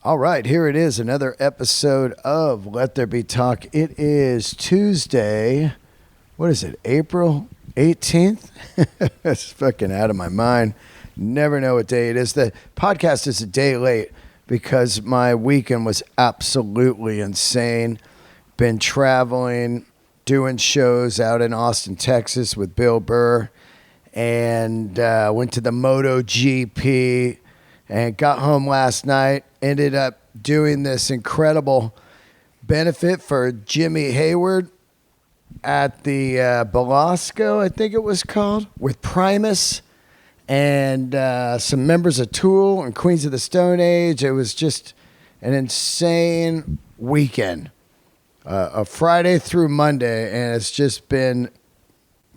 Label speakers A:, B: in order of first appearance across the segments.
A: All right, here it is, another episode of Let There Be Talk. It is Tuesday, what is it, April 18th? It's fucking out of my mind. Never know what day it is. The podcast is a day late because my weekend was absolutely insane. Been traveling, doing shows out in Austin, Texas with Bill Burr, and went to the MotoGP and got home last night. Ended up doing this incredible benefit for Jimmy Hayward at the Belasco, I think it was called, with Primus and some members of Tool and Queens of the Stone Age. It was just an insane weekend, a Friday through Monday, and it's just been,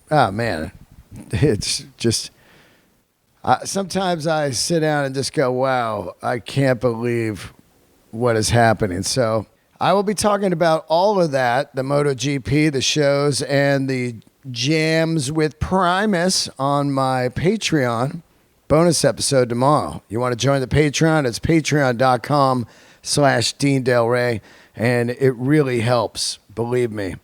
A: oh man, it's just... sometimes I sit down and just go, wow, I can't believe what is happening. So I will be talking about all of that, the MotoGP, the shows, and the jams with Primus on my Patreon bonus episode tomorrow. You want to join the Patreon? It's patreon.com/Dean Del Rey, and it really helps, believe me.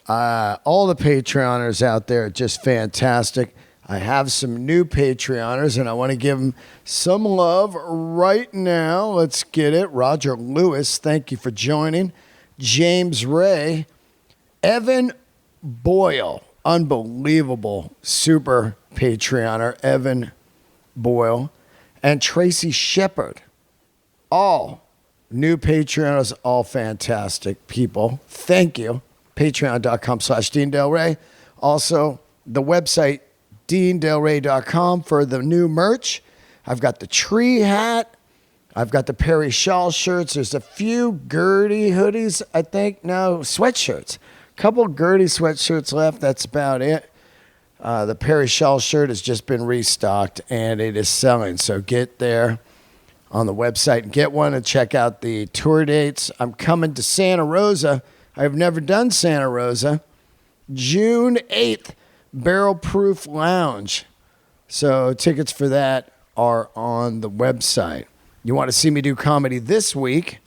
A: All the Patreoners out there are just fantastic. I have some new Patreoners, and I want to give them some love right now. Let's get it. Roger Lewis, thank you for joining. James Ray. Evan Boyle, unbelievable super Patreoner, Evan Boyle. And Tracy Shepard, all new Patreoners, all fantastic people. Thank you. Patreon.com/Dean Del Rey. Also, the website, DeanDelRey.com for the new merch. I've got the tree hat. I've got the Perry Shaw shirts. There's a few Gertie hoodies, I think. No, sweatshirts. A couple Gertie sweatshirts left. That's about it. The Perry Shaw shirt has just been restocked, and it is selling. So get there on the website and get one and check out the tour dates. I'm coming to Santa Rosa. I've never done Santa Rosa. June 8th. Barrel Proof Lounge. So tickets for that are on the website. You want to see me do comedy this week?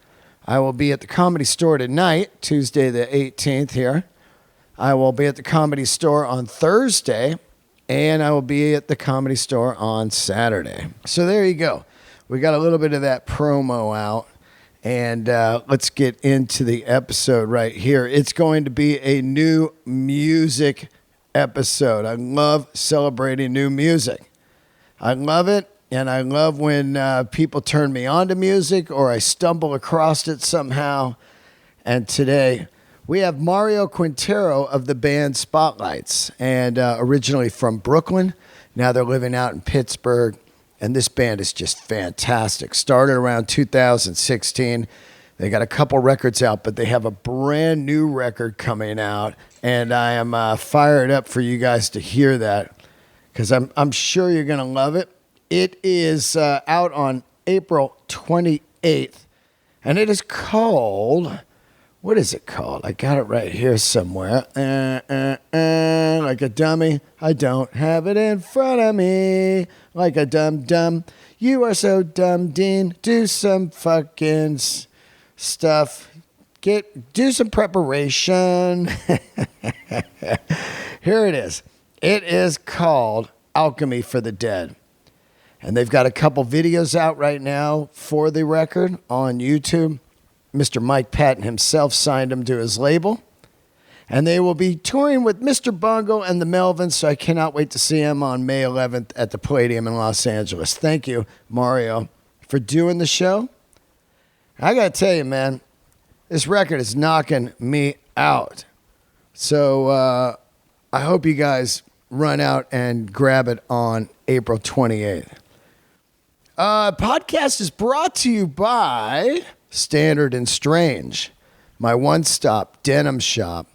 A: I will be at the Comedy Store tonight, Tuesday the 18th here. I will be at the Comedy Store on Thursday, and I will be at the Comedy Store on Saturday. So there you go. We got a little bit of that promo out, and let's get into the episode right here. It's going to be a new music episode. I love celebrating new music. I love it, and I love when people turn me on to music or I stumble across it somehow. And today we have Mario Quintero of the band Spotlights, and originally from Brooklyn. Now they're living out in Pittsburgh, and this band is just fantastic. Started around 2016. They got a couple records out, but they have a brand new record coming out, and I am fired up for you guys to hear that because I'm sure you're going to love it. It is out on April 28th, and it is called, what is it called? I got it right here somewhere. Like a dummy, I don't have it in front of me. Like a dumb. You are so dumb, Dean. Do some fucking stuff. Do some preparation. Here it is. It is called Alchemy for the Dead. And they've got a couple videos out right now for the record on YouTube. Mr. Mike Patton himself signed them to his label. And they will be touring with Mr. Bungle and the Melvins, so I cannot wait to see him on May 11th at the Palladium in Los Angeles. Thank you, Mario, for doing the show. I got to tell you, man, this record is knocking me out. So I hope you guys run out and grab it on April 28th. Podcast is brought to you by Standard and Strange, my one-stop denim shop.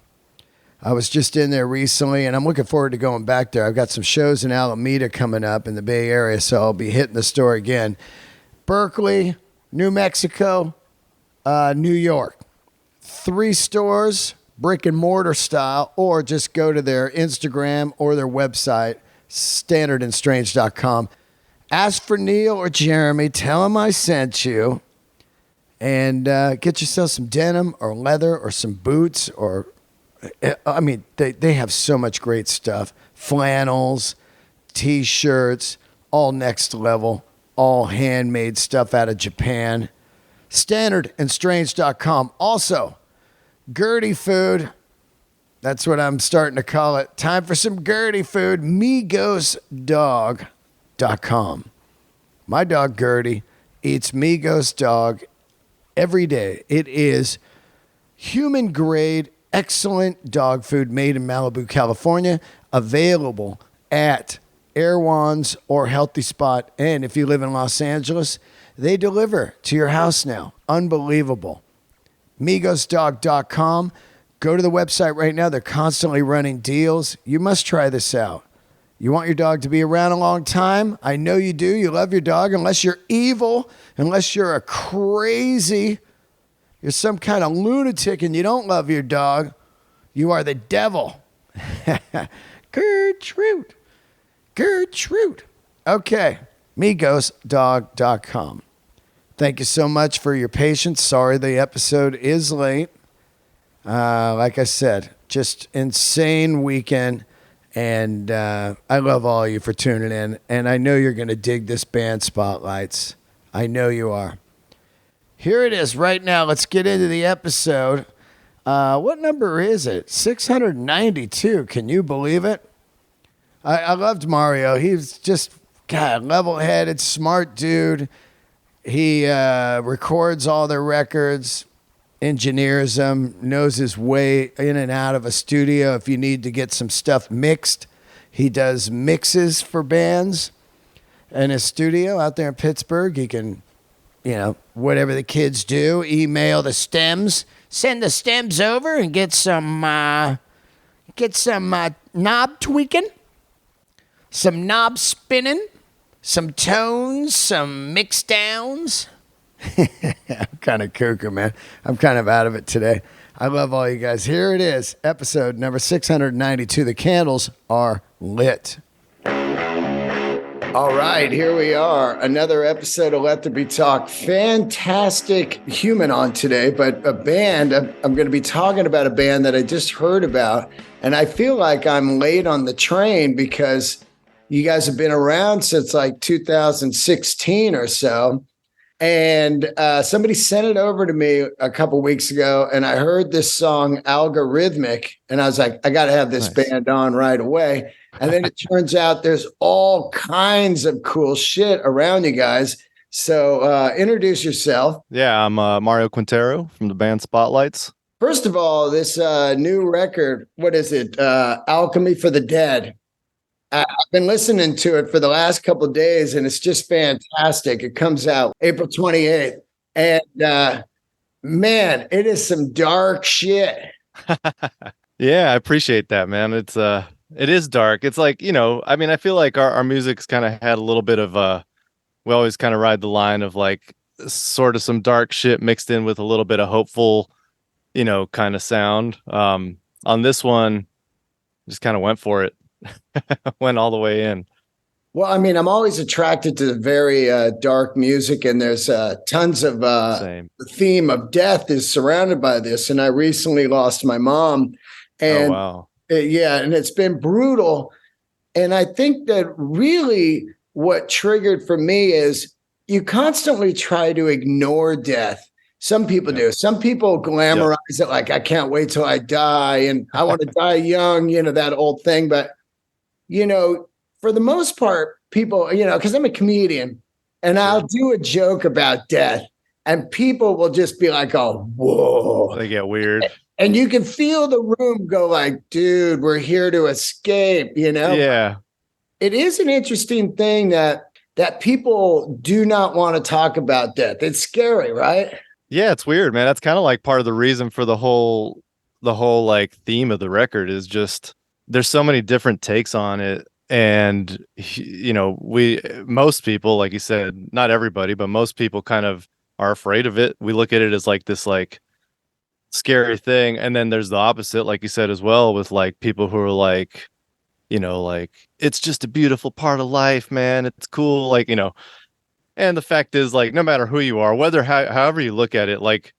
A: I was just in there recently, and I'm looking forward to going back there. I've got some shows in Alameda coming up in the Bay Area, so I'll be hitting the store again. Berkeley, New Mexico, New York. 3 stores, brick and mortar style, or just go to their Instagram or their website, standardandstrange.com. Ask for Neil or Jeremy. Tell them I sent you. and get yourself some denim or leather or some boots or, I mean, they have so much great stuff. Flannels, T-shirts, all next level, all handmade stuff out of Japan. Standardandstrange.com. Also, Gertie food. That's what I'm starting to call it. Time for some Gertie food. MigosDog.com. My dog Gertie eats Migos dog every day. It is human grade, excellent dog food made in Malibu, California. Available at Erewhon's or Healthy Spot. And if you live in Los Angeles, they deliver to your house now. Unbelievable. MigosDog.com. Go to the website right now. They're constantly running deals. You must try this out. You want your dog to be around a long time? I know you do. You love your dog. Unless you're evil, unless you're a crazy, you're some kind of lunatic and you don't love your dog, you are the devil. Gertrude. Okay. MigosDog.com. Thank you so much for your patience. Sorry the episode is late. Like I said, just insane weekend. And I love all of you for tuning in. And I know you're going to dig this band Spotlights. I know you are. Here it is right now. Let's get into the episode. What number is it? 692. Can you believe it? I loved Mario. He's just, God, level-headed, smart dude. He records all their records, engineers them, knows his way in and out of a studio. If you need to get some stuff mixed, he does mixes for bands in his studio out there in Pittsburgh. He can, whatever the kids do, email the stems, send the stems over and get some knob tweaking, some knob spinning, some tones, some mix downs. I'm kind of cuckoo, man. I'm kind of out of it today. I love all you guys. Here it is, episode number 692. The candles are lit. All right, here we are. Another episode of Let There Be Talk. Fantastic human on today, but a band. I'm going to be talking about a band that I just heard about, and I feel like I'm late on the train because you guys have been around since like 2016 or so. And somebody sent it over to me a couple weeks ago, and I heard this song, Algorithmic, and I was like, I got to have this band on right away. And then it turns out there's all kinds of cool shit around you guys. So introduce yourself.
B: Yeah, I'm Mario Quintero from the band Spotlights.
A: First of all, this new record, what is it? Alchemy for the Dead. I've been listening to it for the last couple of days, and it's just fantastic. It comes out April 28th. And man, it is some dark shit.
B: Yeah, I appreciate that, man. It is dark. It's like, I feel like our music's kind of had a little bit of we always kind of ride the line of like sort of some dark shit mixed in with a little bit of hopeful, kind of sound. On this one, just kind of went for it. Went all the way in.
A: Well, I'm always attracted to very dark music, and there's tons of the theme of death is surrounded by this. And I recently lost my mom, and
B: wow.
A: And it's been brutal. And I think that really what triggered for me is you constantly try to ignore death. Some people do. Some people glamorize it like, I can't wait till I die, and I want to die young, that old thing. But for the most part, people, because I'm a comedian and I'll do a joke about death and people will just be like, oh, whoa.
B: They get weird.
A: And you can feel the room go like, dude, we're here to escape,
B: Yeah.
A: It is an interesting thing that people do not want to talk about death. It's scary, right?
B: Yeah, it's weird, man. That's kind of like part of the reason for the whole like theme of the record is just there's so many different takes on it. And, most people, like you said, not everybody, but most people kind of are afraid of it. We look at it as like this, like scary thing. And then there's the opposite, like you said, as well, with like people who are like, like, it's just a beautiful part of life, man. It's cool. Like, And the fact is, like, no matter who you are, however you look at it, like,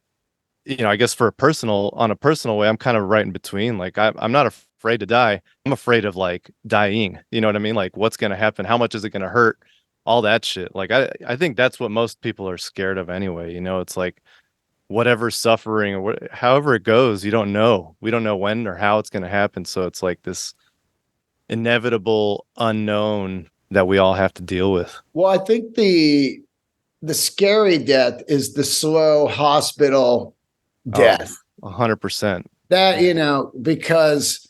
B: I guess on a personal way, I'm kind of right in between. Like, I'm not afraid to die. I'm afraid of like dying. You know what I mean? Like, what's going to happen? How much is it going to hurt? All that shit. Like, I think that's what most people are scared of anyway. It's like whatever suffering or however it goes, you don't know. We don't know when or how it's going to happen. So it's like this inevitable unknown that we all have to deal with.
A: Well, I think the scary death is the slow hospital death.
B: 100%.
A: That, because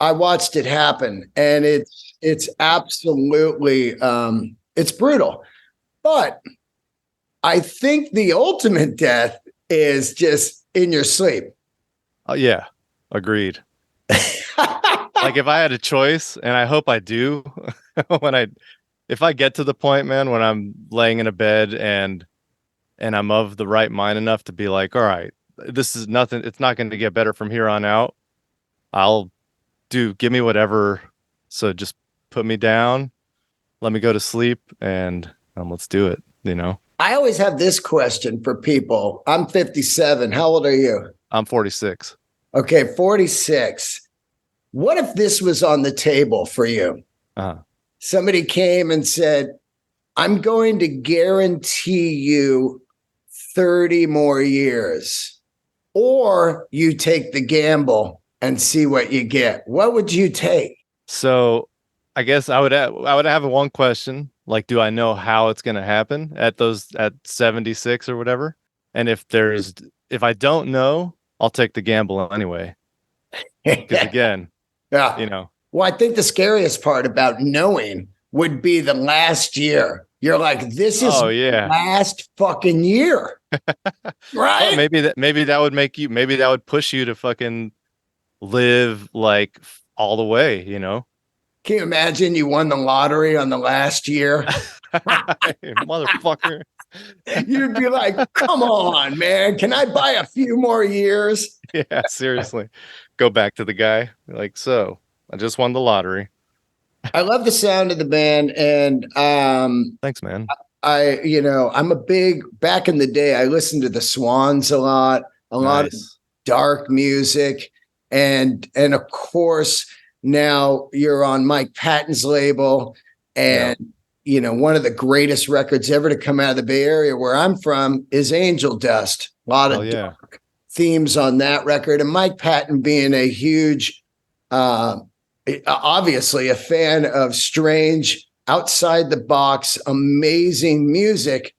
A: I watched it happen, and it's absolutely it's brutal. But I think the ultimate death is just in your sleep.
B: Yeah, agreed. Like, if I had a choice, and I hope I do, if I get to the point, man, when I'm laying in a bed and I'm of the right mind enough to be like, all right, this is nothing. It's not going to get better from here on out. Give me whatever. So just put me down, let me go to sleep, and let's do it.
A: I always have this question for people. I'm 57. How old are you?
B: I'm 46.
A: Okay, 46. What if this was on the table for you?
B: Uh-huh.
A: Somebody came and said, I'm going to guarantee you 30 more years, or you take the gamble and see what you get. What would you take?
B: So I guess I would have one question. Like, do I know how it's going to happen at 76 or whatever? And if I don't know, I'll take the gamble anyway. Because again,
A: yeah. Well, I think the scariest part about knowing would be the last year. You're like, this is the last fucking year. Right?
B: But maybe that would push you to fucking live like all the way,
A: Can you imagine you won the lottery on the last year?
B: Motherfucker.
A: You'd be like, come on, man. Can I buy a few more years?
B: Yeah, seriously. Go back to the guy. Like, so I just won the lottery.
A: I love the sound of the band. And
B: thanks, man.
A: I'm back in the day, I listened to the Swans a lot of dark music. And of course, now you're on Mike Patton's label, and one of the greatest records ever to come out of the Bay Area, where I'm from, is Angel Dust. A lot of dark themes on that record, and Mike Patton being a huge, obviously a fan of strange, outside the box, amazing music.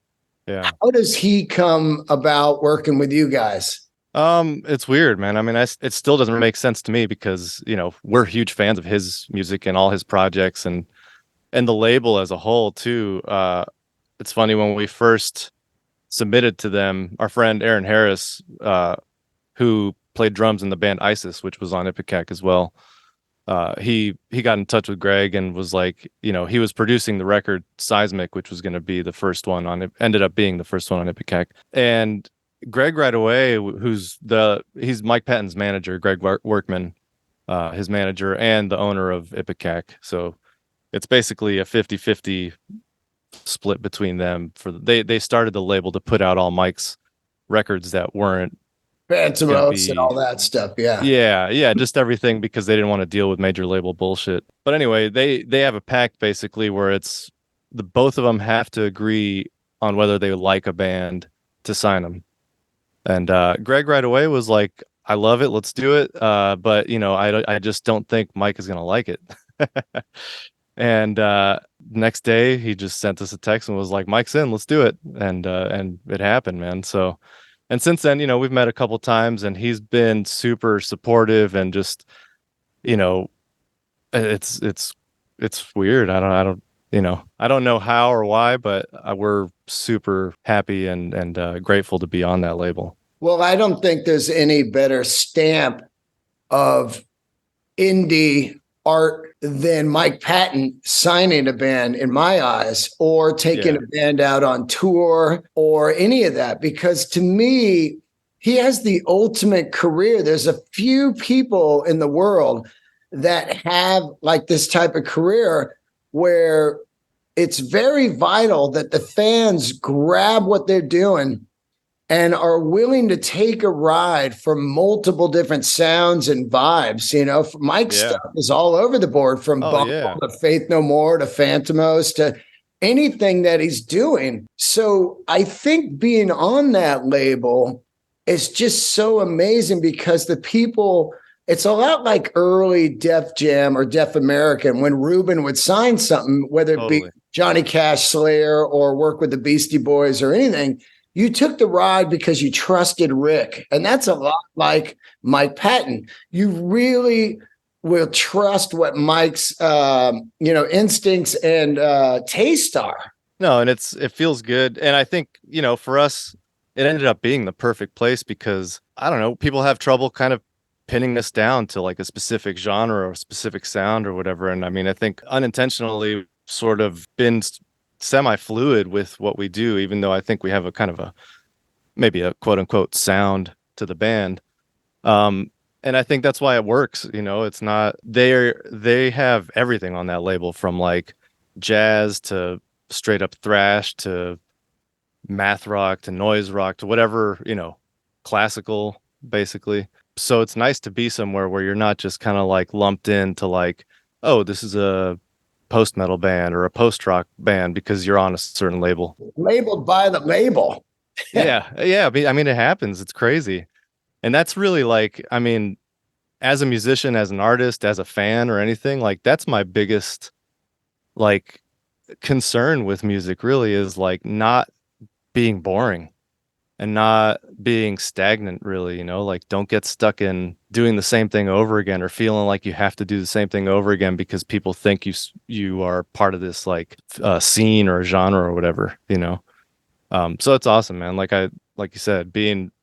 B: Yeah.
A: How does he come about working with you guys?
B: It's weird, man. I mean, it still doesn't make sense to me because, we're huge fans of his music and all his projects and the label as a whole too. It's funny, when we first submitted to them, our friend Aaron Harris, who played drums in the band ISIS, which was on Ipecac as well. He got in touch with Greg and was like, he was producing the record Seismic, which was going to be the first one ended up being the first one on Ipecac. And Greg right away, he's Mike Patton's manager, Greg Workman, his manager and the owner of Ipecac. So it's basically a 50-50 split between them. They started the label to put out all Mike's records that weren't
A: Phantom Oaths and all that stuff.
B: Yeah, just everything, because they didn't want to deal with major label bullshit. But anyway, they have a pact basically where it's both of them have to agree on whether they like a band to sign them. And Greg right away was like, I love it, let's do it. But I just don't think Mike is gonna like it. And next day he just sent us a text and was like, Mike's in, let's do it. And it happened, man. So, and since then, we've met a couple times, and he's been super supportive, and just, it's weird. I don't know how or why, but we're super happy and grateful to be on that label.
A: Well, I don't think there's any better stamp of indie art than Mike Patton signing a band, in my eyes, or taking a band out on tour or any of that, because to me, he has the ultimate career. There's a few people in the world that have like this type of career where it's very vital that the fans grab what they're doing and are willing to take a ride from multiple different sounds and vibes. Mike's stuff is all over the board, from Bungle to Faith No More to Phantomos to anything that he's doing. So I think being on that label is just so amazing, because the people, it's a lot like early Def Jam or Def American, when Ruben would sign something, whether it be Johnny Cash, Slayer, or work with the Beastie Boys or anything. You took the ride because you trusted Rick. And that's a lot like Mike Patton. You really will trust what Mike's, instincts and taste are.
B: No, and it feels good. And I think, for us, it ended up being the perfect place because, I don't know, people have trouble kind of pinning us down to like a specific genre or a specific sound or whatever. And I mean, I think unintentionally sort of been semi-fluid with what we do, even though I think we have a kind of maybe a quote unquote sound to the band. And I think that's why it works. It's not, they have everything on that label, from like jazz to straight up thrash to math rock to noise rock to whatever, classical basically. So it's nice to be somewhere where you're not just kind of like lumped into like, oh, this is a post metal band or a post rock band because you're on a certain label.
A: Labeled by the label.
B: Yeah. I mean, it happens. It's crazy. And that's really like, I mean, as a musician, as an artist, as a fan or anything, like that's my biggest like concern with music really, is like not being boring and not being stagnant really, like don't get stuck in doing the same thing over again or feeling like you have to do the same thing over again because people think you are part of this like scene or genre or whatever, so it's awesome, man. Like you said,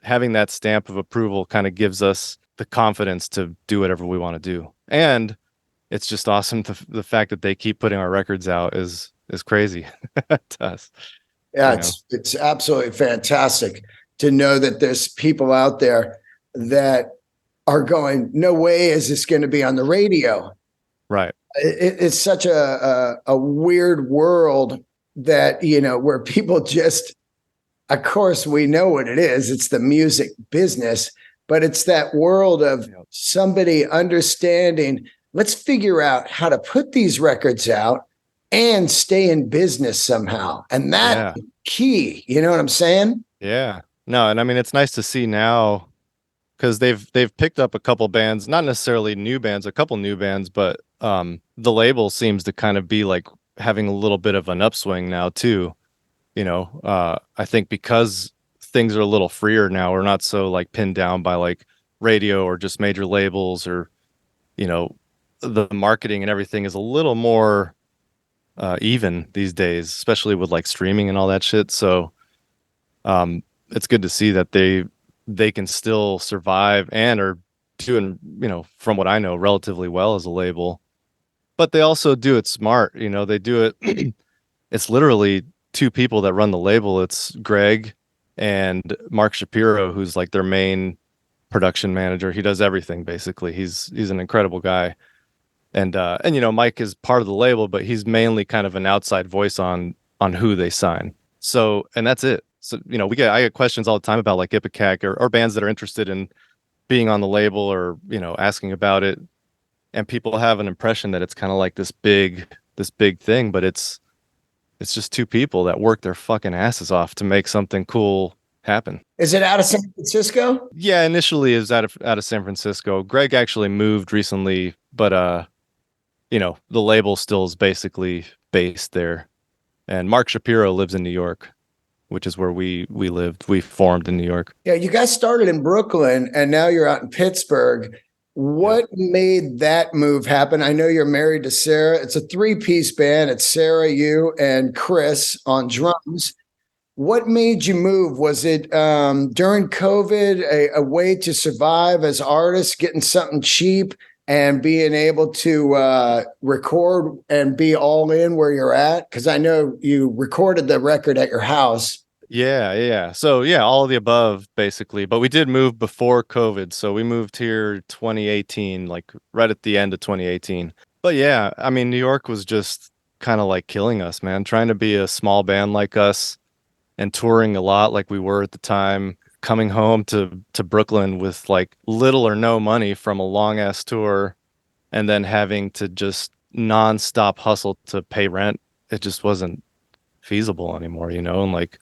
B: having that stamp of approval kind of gives us the confidence to do whatever we want to do. And it's just awesome. The fact that they keep putting our records out is crazy to us.
A: Yeah, it's absolutely fantastic to know that there's people out there that are going, no way is this going to be on the radio.
B: Right.
A: It's such a weird world that, where people just, of course, we know what it is. It's the music business, but it's that world of somebody understanding, let's figure out how to put these records out and stay in business somehow. And that's key. You know what I'm saying?
B: Yeah. No, and I mean, it's nice to see now because they've picked up a couple bands, not necessarily new bands, a couple new bands, but the label seems to kind of be like having a little bit of an upswing now too. I think because things are a little freer now, we're not so like pinned down by like radio or just major labels, or, the marketing and everything is a little more even these days, especially with like streaming and all that shit. So it's good to see that they can still survive and are doing, from what I know, relatively well as a label. But they also do it smart. They do it. It's literally two people that run the label. It's Greg and Mark Shapiro, who's like their main production manager. He does everything basically. He's an incredible guy. And Mike is part of the label, but he's mainly kind of an outside voice on who they sign. So, and that's it. So, I get questions all the time about like Ipecac or bands that are interested in being on the label or, asking about it. And people have an impression that it's kind of like this big thing, but it's just two people that work their fucking asses off to make something cool happen.
A: Is it out of San Francisco?
B: Yeah, initially it was out of San Francisco. Greg actually moved recently, but the label still is basically based there. And Mark Shapiro lives in New York, which is where we lived. We formed in New York.
A: Yeah, you guys started in Brooklyn and now you're out in Pittsburgh. What made that move happen? I know you're married to Sarah. It's a 3-piece band. It's Sarah, you, and Chris on drums. What made you move? Was it during COVID, a way to survive as artists, getting something cheap and being able to record and be all in where you're at? Because I know you recorded the record at your house.
B: Yeah. So all of the above basically, but we did move before COVID. So we moved here 2018, like right at the end of 2018. But yeah, I mean, New York was just kind of like killing us, man. Trying to be a small band like us and touring a lot like we were at the time, coming home to Brooklyn with like little or no money from a long ass tour, and then having to just nonstop hustle to pay rent. It just wasn't feasible anymore, you know, and like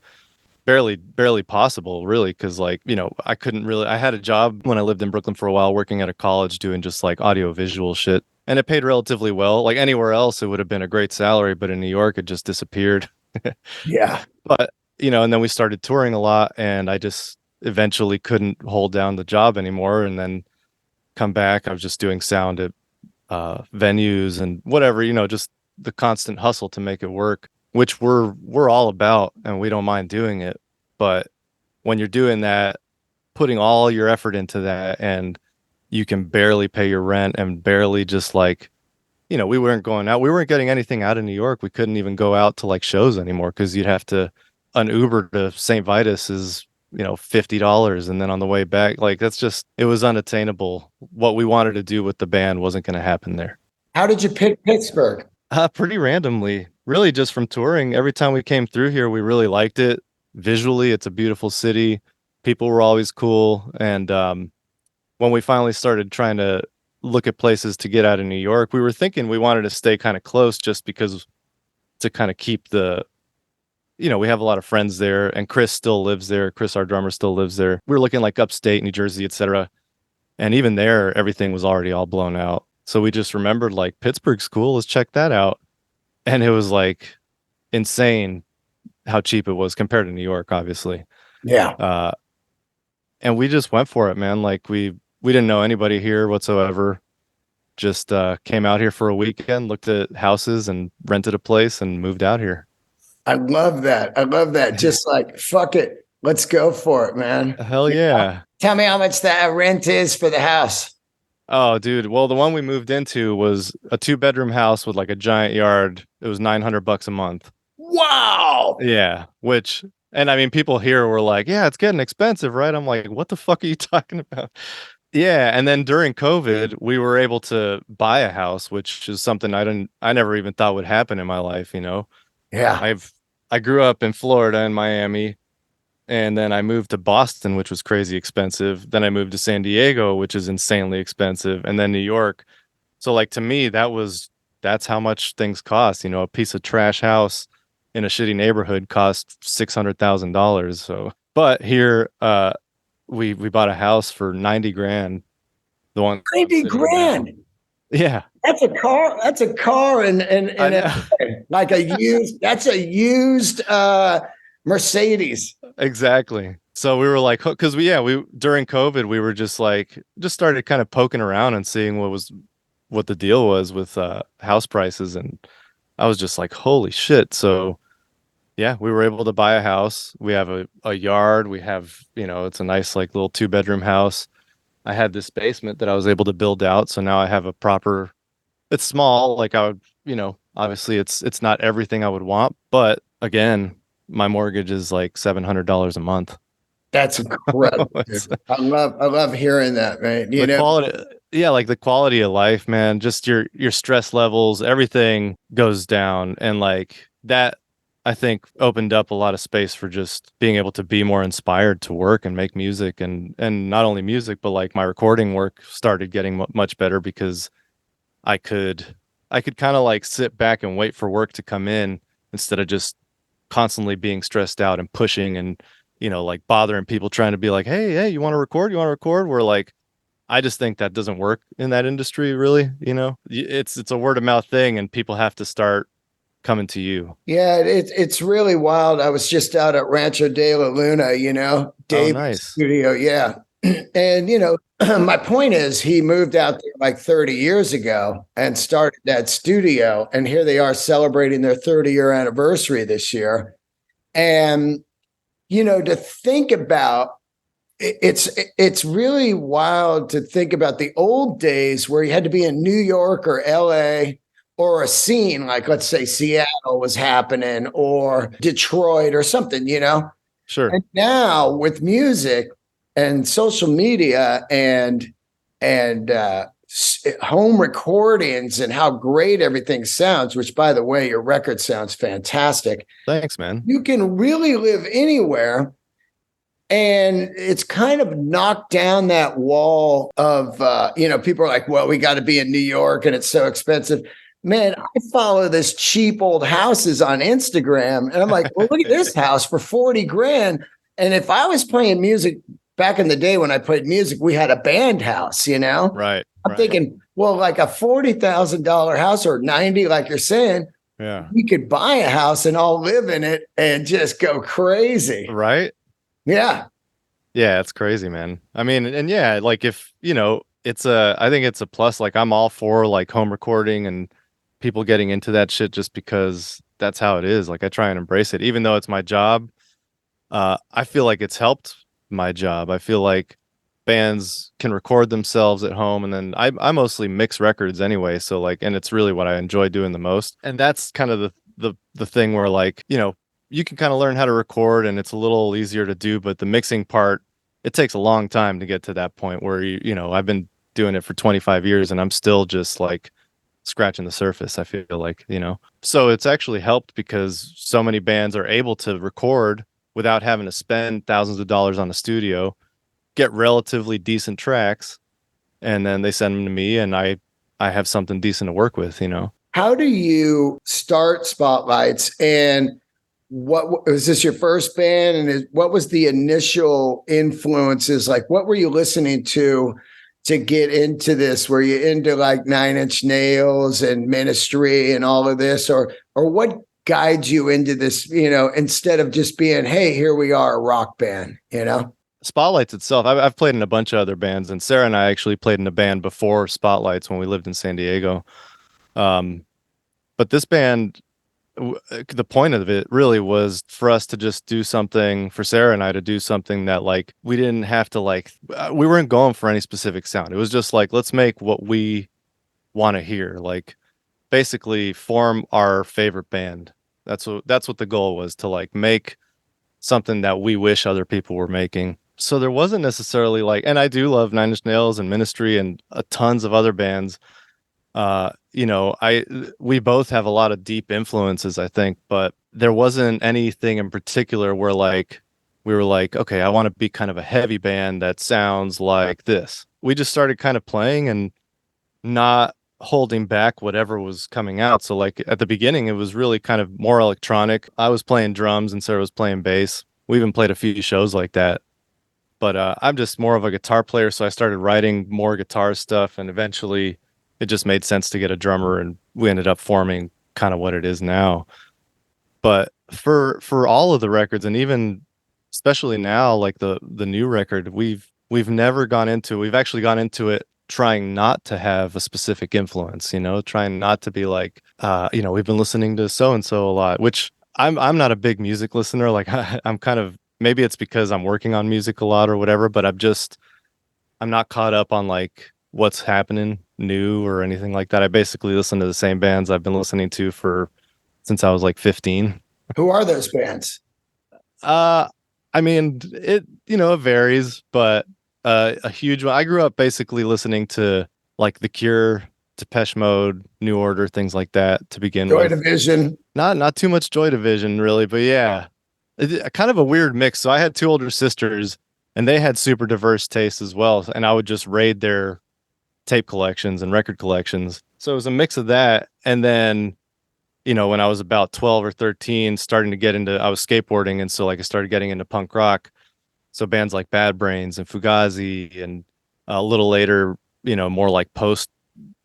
B: barely possible really, because like, you know, I had a job when I lived in Brooklyn for a while working at a college doing just like audio visual shit, and it paid relatively well. Like anywhere else it would have been a great salary, but in New York it just disappeared.
A: Yeah.
B: But you know, and then we started touring a lot, and I just eventually couldn't hold down the job anymore, and then come back. I was just doing sound at venues and whatever, you know, just the constant hustle to make it work, which we're all about, and we don't mind doing it. But when you're doing that, putting all your effort into that, and you can barely pay your rent and barely just like, you know, we weren't going out. We weren't getting anything out of New York. We couldn't even go out to like shows anymore because you'd have to, an Uber to St. Vitus is, you know, $50. And then on the way back, like that's just, it was unattainable. What we wanted to do with the band wasn't going to happen there.
A: How did you pick Pittsburgh?
B: Pretty randomly, really just from touring. Every time we came through here, we really liked it. Visually, it's a beautiful city. People were always cool. And when we finally started trying to look at places to get out of New York, we were thinking we wanted to stay kind of close just because to kind of keep the, you know, we have a lot of friends there, and Chris still lives there. Chris, our drummer, still lives there. We were looking like upstate New Jersey, etc. And even there, everything was already all blown out. So we just remembered like Pittsburgh's cool. Let's check that out. And it was like insane how cheap it was compared to New York, obviously.
A: Yeah.
B: And we just went for it, man. Like we didn't know anybody here whatsoever. Just came out here for a weekend, looked at houses and rented a place and moved out here.
A: I love that. I love that. Just like, fuck it. Let's go for it, man.
B: Hell yeah.
A: Tell me how much the rent is for the house.
B: Oh, dude. Well, the one we moved into was a 2-bedroom house with like a giant yard. It was $900 a month.
A: Wow.
B: Yeah. And I mean, people here were like, yeah, it's getting expensive, right? I'm like, what the fuck are you talking about? Yeah. And then during COVID, we were able to buy a house, which is something I never even thought would happen in my life, you know?
A: Yeah.
B: I grew up in Florida and Miami, and then I moved to Boston, which was crazy expensive. Then I moved to San Diego, which is insanely expensive, and then New York. So like to me, that's how much things cost. You know, a piece of trash house in a shitty neighborhood cost $600,000. So, but here, we bought a house for 90 grand. The one
A: 90 grand.
B: Now. Yeah.
A: That's a car. That's a car and like a used. That's a used Mercedes.
B: Exactly. So we were like, because we during COVID we were just started kind of poking around and seeing what the deal was with house prices, and I was just like, holy shit. So yeah, we were able to buy a house. We have a yard. We have, you know, it's a nice like little 2-bedroom house. I had this basement that I was able to build out. So now I have a proper, it's small. Like I would, you know, obviously it's not everything I would want, but again, my mortgage is like $700 a month.
A: That's incredible. I love hearing that, man. You know,
B: quality, yeah, like the quality of life, man, just your stress levels, everything goes down. And like that, I think opened up a lot of space for just being able to be more inspired to work and make music, and not only music, but like my recording work started getting much better because I could kind of like sit back and wait for work to come in instead of just constantly being stressed out and pushing and, you know, like bothering people trying to be like, hey, you want to record? We're like, I just think that doesn't work in that industry, really. You know, it's a word of mouth thing, and people have to start coming to you.
A: Yeah, it's really wild. I was just out at Rancho de la Luna, you know, Dave's
B: nice.
A: studio. Yeah. And, you know, my point is he moved out there like 30 years ago and started that studio. And here they are celebrating their 30-year anniversary this year. And, you know, to think about, it's really wild to think about the old days where you had to be in New York or LA or a scene, like let's say Seattle was happening or Detroit or something, you know?
B: Sure.
A: And now with music and social media and home recordings and how great everything sounds, which, by the way, your record sounds fantastic.
B: Thanks, man.
A: You can really live anywhere. And it's kind of knocked down that wall of, people are like, well, we got to be in New York and it's so expensive. Man, I follow this cheap old houses on Instagram. And I'm like, well, look at this house for 40 grand. And if I was playing music back in the day when I played music, we had a band house,
B: Right.
A: I'm thinking, well, like a $40,000 house or 90, like you're saying,
B: yeah,
A: we could buy a house and all live in it and just go crazy.
B: Right.
A: Yeah.
B: Yeah, it's crazy, man. I mean, and yeah, like if, I think it's a plus. Like I'm all for like home recording and people getting into that shit just because that's how it is. Like I try and embrace it, even though it's my job. I feel like it's helped my job. I feel like bands can record themselves at home, and then I mostly mix records anyway. So like, and it's really what I enjoy doing the most. And that's kind of the thing where like, you can kind of learn how to record and it's a little easier to do, but the mixing part, it takes a long time to get to that point where I've been doing it for 25 years and I'm still just like scratching the surface, I feel like, So it's actually helped because so many bands are able to record without having to spend thousands of dollars on a studio, get relatively decent tracks, and then they send them to me and I have something decent to work with,
A: How do you start Spotlights, and what was this your first band, and what was the initial influences? Like, what were you listening to get into this? Were you into like Nine Inch Nails and Ministry and all of this, or what guides you into this, instead of just being, hey, here we are, a rock band,
B: Spotlights itself, I've played in a bunch of other bands, and Sarah and I actually played in a band before Spotlights when we lived in San Diego. But this band, the point of it really was for us to just do something, for Sarah and I to do something that like we didn't have to we weren't going for any specific sound. It was just like, let's make what we want to hear, like basically form our favorite band. That's what the goal was, to like make something that we wish other people were making. So there wasn't necessarily like, and I do love Nine Inch Nails and Ministry and tons of other bands. We both have a lot of deep influences, I think, but there wasn't anything in particular where like we were like, okay, I want to be kind of a heavy band that sounds like this. We just started kind of playing and not holding back whatever was coming out. So like at the beginning, it was really kind of more electronic. I was playing drums and Sarah was playing bass. We even played a few shows like that. But I'm just more of a guitar player, so I started writing more guitar stuff, and eventually it just made sense to get a drummer, and we ended up forming kind of what it is now. But for all of the records, and even especially now, like the new record, we've never gone into, we've actually gone into it trying not to have a specific influence, trying not to be like, we've been listening to so-and-so a lot, which I'm not a big music listener. Like I'm kind of, maybe it's because I'm working on music a lot or whatever, but I'm not caught up on like what's happening new or anything like that. I basically listen to the same bands I've been listening to since I was like 15.
A: Who are those bands?
B: I mean, it varies, but a huge one. I grew up basically listening to like The Cure, Depeche Mode, New Order, things like that to begin with.
A: Joy Division.
B: Not too much Joy Division really, but yeah, kind of a weird mix. So I had two older sisters, and they had super diverse tastes as well, and I would just raid their tape collections and record collections. So it was a mix of that, and then when I was about 12 or 13, starting to get into, I was skateboarding, and so like I started getting into punk rock. So bands like Bad Brains and Fugazi, and a little later, more like post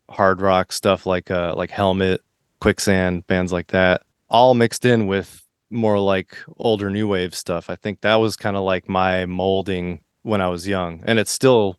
B: hard rock stuff like Helmet, Quicksand, bands like that, all mixed in with more like older new wave stuff. I think that was kind of like my molding when I was young, and it's still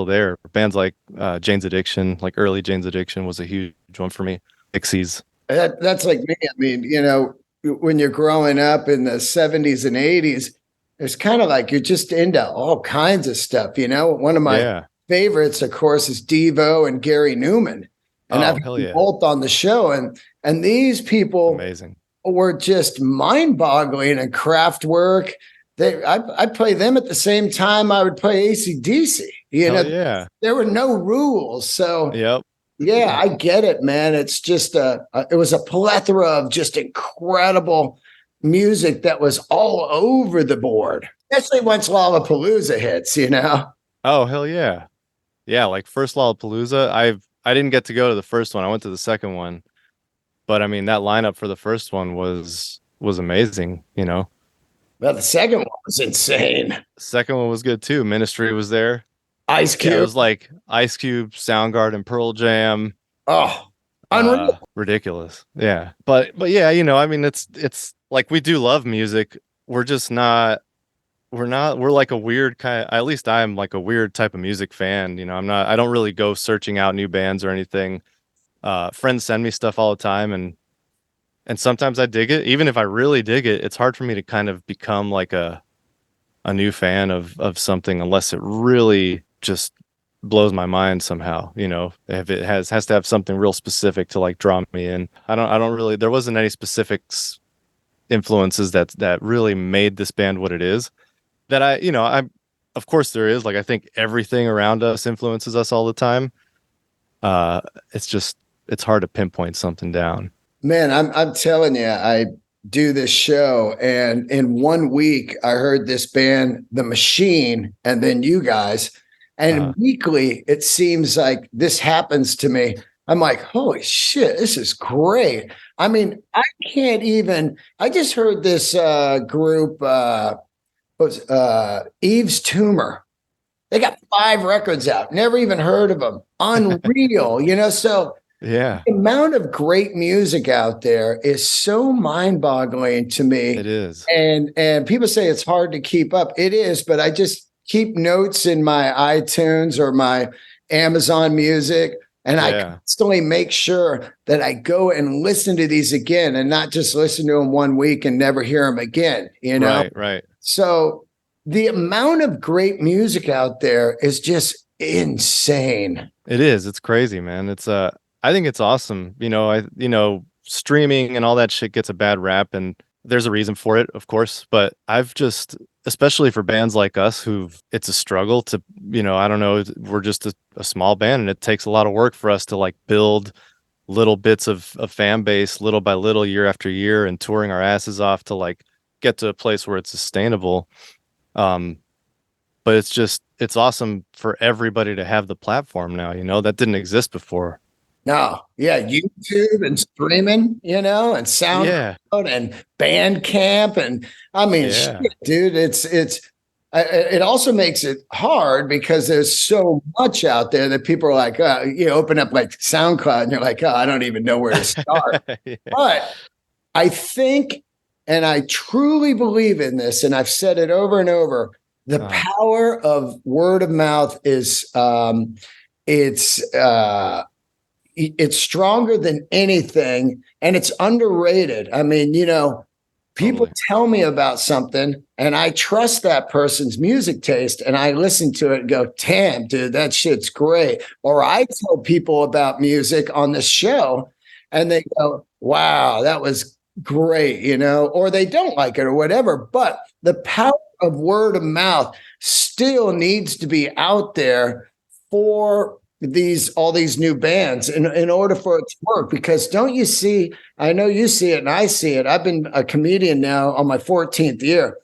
B: there. Bands like Jane's Addiction, like early Jane's Addiction was a huge one for me. Pixies.
A: That's like me. I mean, when you're growing up in the 70s and 80s, it's kind of like you're just into all kinds of stuff. One of my favorites, of course, is Devo and Gary Newman. And I've been both on the show. And these people
B: amazing
A: were just mind-boggling, and Kraftwerk. I play them at the same time I would play AC/DC.
B: Hell yeah.
A: there were no rules. So
B: Yep.
A: yeah, I get it, man. It's just it was a plethora of just incredible music that was all over the board, especially once Lollapalooza hits.
B: Oh, hell yeah. Yeah, like first Lollapalooza, I didn't get to go to the first one. I went to the second one. But I mean, that lineup for the first one was amazing, you know.
A: Well, the second one was insane.
B: Second one was good too. Ministry was there.
A: Ice
B: Yeah, it
A: Cube.
B: was like Ice Cube, Soundgarden, Pearl Jam.
A: Oh, unreal.
B: Ridiculous. Yeah. But yeah, you know, I mean it's like we do love music. We're just not we're like a weird kind of, at least I'm like a weird type of music fan. You know, I don't really go searching out new bands or anything. Friends send me stuff all the time and sometimes I dig it. Even if I really dig it, it's hard for me to kind of become like a new fan of something unless it really just blows my mind somehow. You know, if it has to have something real specific to like draw me in. I don't really, there wasn't any specifics influences that really made this band what it is. That I of course there is, like I think everything around us influences us all the time. It's just it's hard to pinpoint something down.
A: Man, I'm telling you, I do this show, and in 1 week, I heard this band, The Machine, and then you guys. And weekly, it seems like this happens to me. I'm like, holy shit, this is great. I mean, I just heard this group, Eve's Tumor. They got 5 records out, never even heard of them. Unreal, so.
B: Yeah.
A: The amount of great music out there is so mind-boggling to me.
B: It is.
A: And people say it's hard to keep up. It is, but I just keep notes in my iTunes or my Amazon Music, and I constantly make sure that I go and listen to these again and not just listen to them 1 week and never hear them again,
B: Right.
A: So the amount of great music out there is just insane.
B: It is. It's crazy, man. I think it's awesome. Streaming and all that shit gets a bad rap, and there's a reason for it, of course. But I've just, especially for bands like us, it's a struggle to, I don't know, we're just a small band, and it takes a lot of work for us to like build little bits of fan base, little by little, year after year, and touring our asses off to like get to a place where it's sustainable. But it's awesome for everybody to have the platform now. That didn't exist before.
A: No, yeah, YouTube and streaming, and SoundCloud and Bandcamp, and I mean, shit, dude, it also makes it hard because there's so much out there that people are like, you open up like SoundCloud and you're like, oh, I don't even know where to start. But I think, and I truly believe in this, and I've said it over and over, the power of word of mouth is, it's stronger than anything, and it's underrated. I mean, people tell me about something and I trust that person's music taste and I listen to it and go, damn, dude, that shit's great. Or I tell people about music on the show and they go, wow, that was great, or they don't like it or whatever. But the power of word of mouth still needs to be out there for all these new bands in order for it to work. Because don't you see, I know you see it and I see it. I've been a comedian now on my 14th year.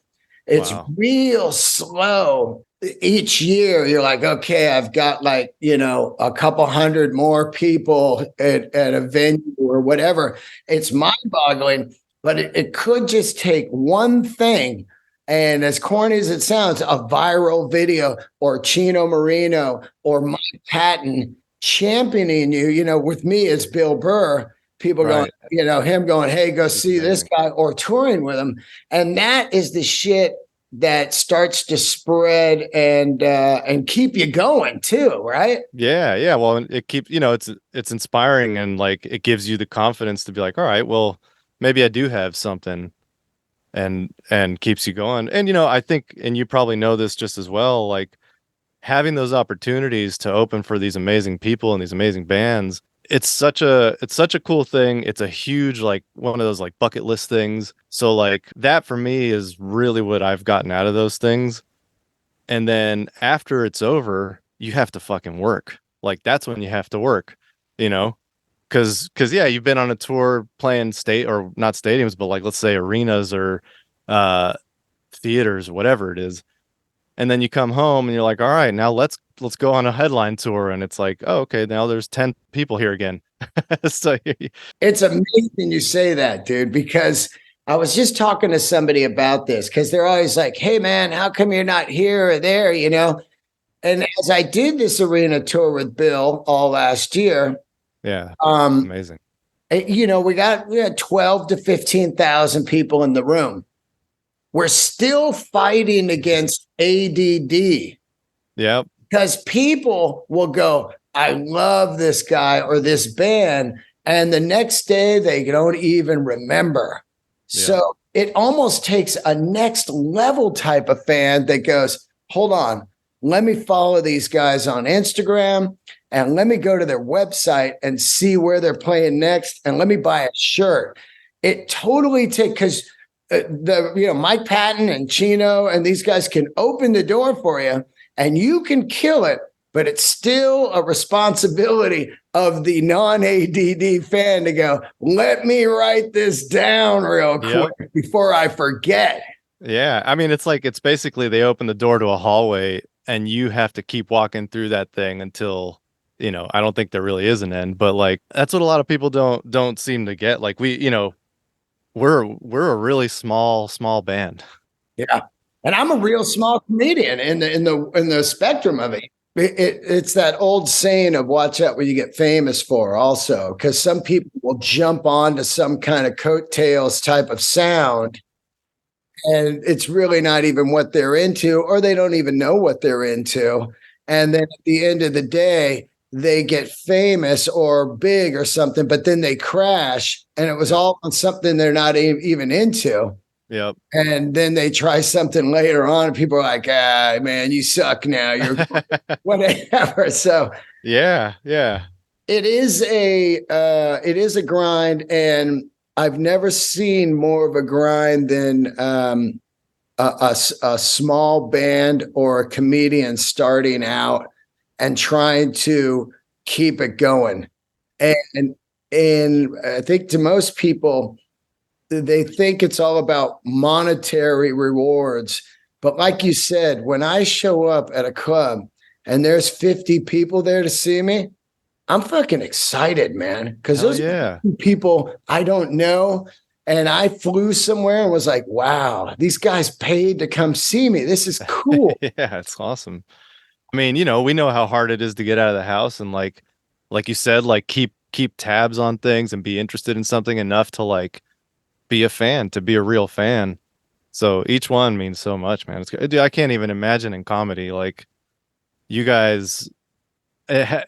A: It's real slow. Each year you're like, okay, I've got like, a couple hundred more people at a venue or whatever. It's mind-boggling, but it could just take one thing. And as corny as it sounds, a viral video or Chino Marino or Mike Patton championing you, with me as Bill Burr, people going, him going, hey, go see this guy, or touring with him. And that is the shit that starts to spread and keep you going too, right?
B: Yeah. Well, it keeps, it's inspiring, and like it gives you the confidence to be like, all right, well, maybe I do have something. And keeps you going. And I think, and you probably know this just as well, like having those opportunities to open for these amazing people and these amazing bands, it's such a cool thing. It's a huge, like, one of those like bucket list things. So like that for me is really what I've gotten out of those things. And then after it's over, you have to fucking work. Like that's when you have to work, you know? Cause yeah, you've been on a tour playing state or not stadiums, but like let's say arenas or uh theaters, whatever it is. And then you come home and you're like, all right, now let's go on a headline tour. And it's like, oh, okay, now there's 10 people here again. So
A: It's amazing you say that, dude, because I was just talking to somebody about this because they're always like, hey, man, how come you're not here or there, you know? And as I did this arena tour with Bill all last year,
B: yeah,
A: um,
B: amazing.
A: you know, we had 12 to 15,000 people in the room. We're still fighting against ADD
B: Yep.
A: because people will go, I love this guy or this band. And the next day they don't even remember. So it almost takes a next level type of fan that goes, hold on, let me follow these guys on Instagram and let me go to their website and see where they're playing next. And let me buy a shirt. It totally takes, because Mike Patton and Chino and these guys can open the door for you and you can kill it, but it's still a responsibility of the non-ADD fan to go, let me write this down real quick before I forget.
B: Yeah. I mean, it's basically they open the door to a hallway and you have to keep walking through that thing until, I don't think there really is an end, but like, that's what a lot of people don't seem to get. Like we're a really small band.
A: Yeah. And I'm a real small comedian in the spectrum of it. It's that old saying of watch out what you get famous for also, because some people will jump onto some kind of coattails type of sound and it's really not even what they're into, or they don't even know what they're into. And then at the end of the day, they get famous or big or something, but then they crash and it was all on something they're not even into.
B: Yep.
A: And then they try something later on and people are like, man, you suck now. You're whatever. So
B: yeah.
A: it is a grind. And I've never seen more of a grind than a small band or a comedian starting out and trying to keep it going. And I think to most people, they think it's all about monetary rewards. But like you said, when I show up at a club and there's 50 people there to see me, I'm fucking excited, man. Because those people I don't know. And I flew somewhere and was like, wow, these guys paid to come see me. This is cool.
B: Yeah, it's awesome. I mean, we know how hard it is to get out of the house and like you said, like keep tabs on things and be interested in something enough to like be a fan, to be a real fan. So each one means so much, man. Dude, I can't even imagine in comedy, like you guys, I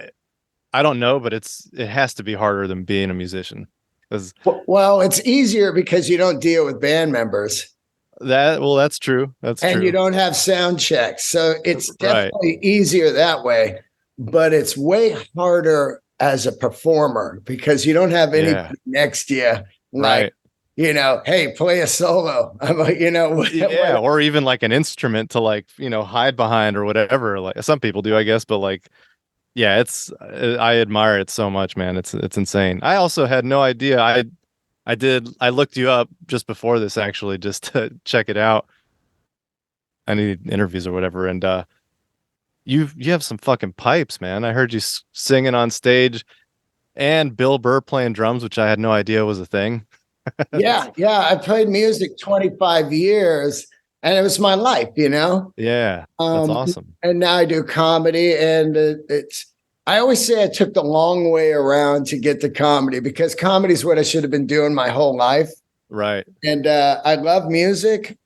B: don't know, but it has to be harder than being a musician.
A: Well, it's easier because you don't deal with band members.
B: That's true.
A: And you don't have sound checks. So it's definitely easier that way, but it's way harder as a performer because you don't have anybody next to you. Like, hey, play a solo. I'm like,
B: or even like an instrument to like, hide behind or whatever. Like some people do, I guess, but like, yeah, I admire it so much, man. It's insane. I also had no idea. I looked you up just before this actually, just to check it out. I need interviews or whatever. And, you have some fucking pipes, man. I heard you singing on stage and Bill Burr playing drums, which I had no idea was a thing.
A: Yeah. I played music 25 years and it was my life,
B: Yeah, that's awesome.
A: And now I do comedy and I always say I took the long way around to get to comedy because comedy is what I should have been doing my whole life.
B: Right.
A: And I love music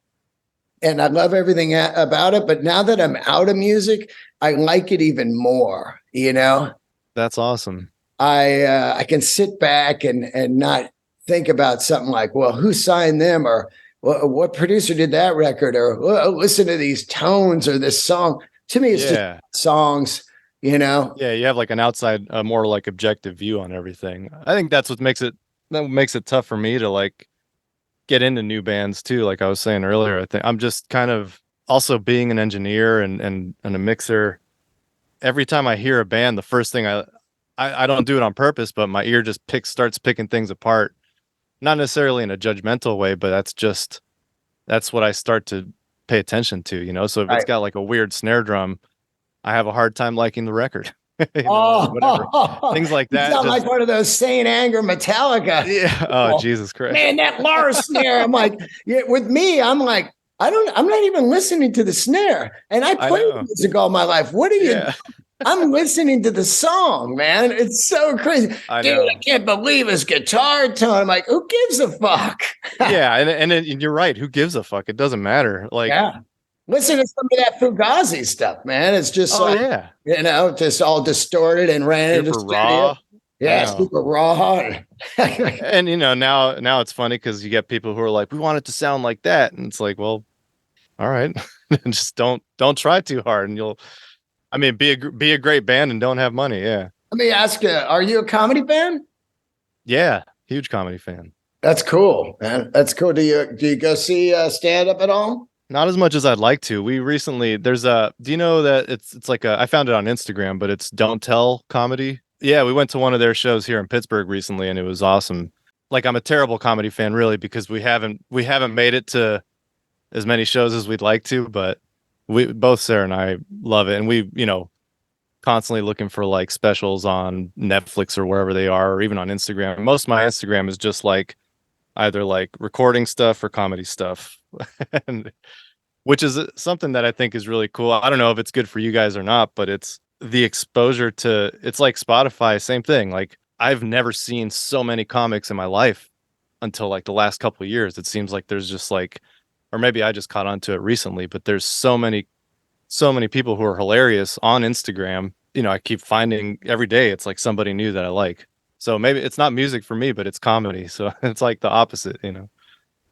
A: and I love everything about it. But now that I'm out of music, I like it even more,
B: That's awesome.
A: I can sit back and not think about something like, well, who signed them or what producer did that record or listen to these tones or this song. To me, it's just songs, Yeah,
B: you have like an outside, more like objective view on everything. I think that's what makes it tough for me to like get into new bands too. Like I was saying earlier, I think I'm just kind of also being an engineer and a mixer. every time I hear a band, the first thing I don't do it on purpose, but my ear just starts picking things apart. Not necessarily in a judgmental way, but that's what I start to pay attention to, you know? So if it's
A: Right.
B: got like a weird snare drum, I have a hard time liking the record, or whatever.
A: Oh,
B: Things like
A: you
B: that.
A: sound like
B: Just,
A: one of those Saint Anger Metallica
B: yeah. Oh,
A: people.
B: Jesus Christ.
A: Man, that Lars snare. I'm like, yeah, with me, I'm like, I'm not even listening to the snare. And I
B: I
A: played
B: know.
A: music all my life. What are you?
B: Yeah.
A: I'm listening to the song, man. It's so crazy.
B: I
A: Dude, I
B: know.
A: can't believe his guitar tone. I'm like, who gives a fuck?
B: Yeah. And you're right. Who gives a fuck? It doesn't matter. Like,
A: Yeah. Listen to some of that Fugazi stuff, man. It's just
B: oh,
A: like,
B: yeah.
A: just all distorted and ran into
B: Super
A: studio.
B: raw. I
A: Yeah,
B: know.
A: super raw.
B: And now it's funny because you get people who are like, we want it to sound like that. And it's like, well, all right. Just don't try too hard and be a great band and don't have money. Yeah.
A: Let me ask you, are you a comedy fan?
B: Yeah. Huge comedy fan.
A: That's cool, man. That's cool. Do you go see stand up at all?
B: Not as much as I'd like to. We recently do you know that it's like I found it on Instagram, but it's Don't Tell Comedy. Yeah, we went to one of their shows here in Pittsburgh recently and it was awesome. Like I'm a terrible comedy fan really because we haven't made it to as many shows as we'd like to, but both Sarah and I love it and we, constantly looking for like specials on Netflix or wherever they are or even on Instagram. Most of my Instagram is just like either like recording stuff or comedy stuff. And which is something that I think is really cool. I don't know if it's good for you guys or not, but it's the exposure to it's like Spotify, same thing. Like I've never seen so many comics in my life until like the last couple of years. It seems like there's just like, or maybe I just caught on to it recently, but there's so many people who are hilarious on Instagram. I keep finding every day it's like somebody new that I like. So maybe it's not music for me, but it's comedy. So it's like the opposite.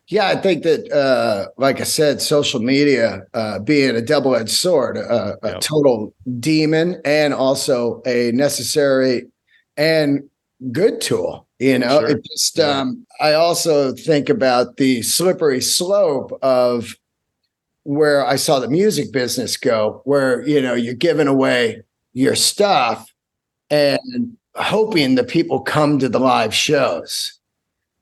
A: Yeah, I think that, like I said, social media being a double-edged sword, a
B: Yep.
A: total demon, and also a necessary and good tool.
B: Sure.
A: It just.
B: Yeah.
A: I also think about the slippery slope of where I saw the music business go, where you're giving away your stuff and hoping that people come to the live shows.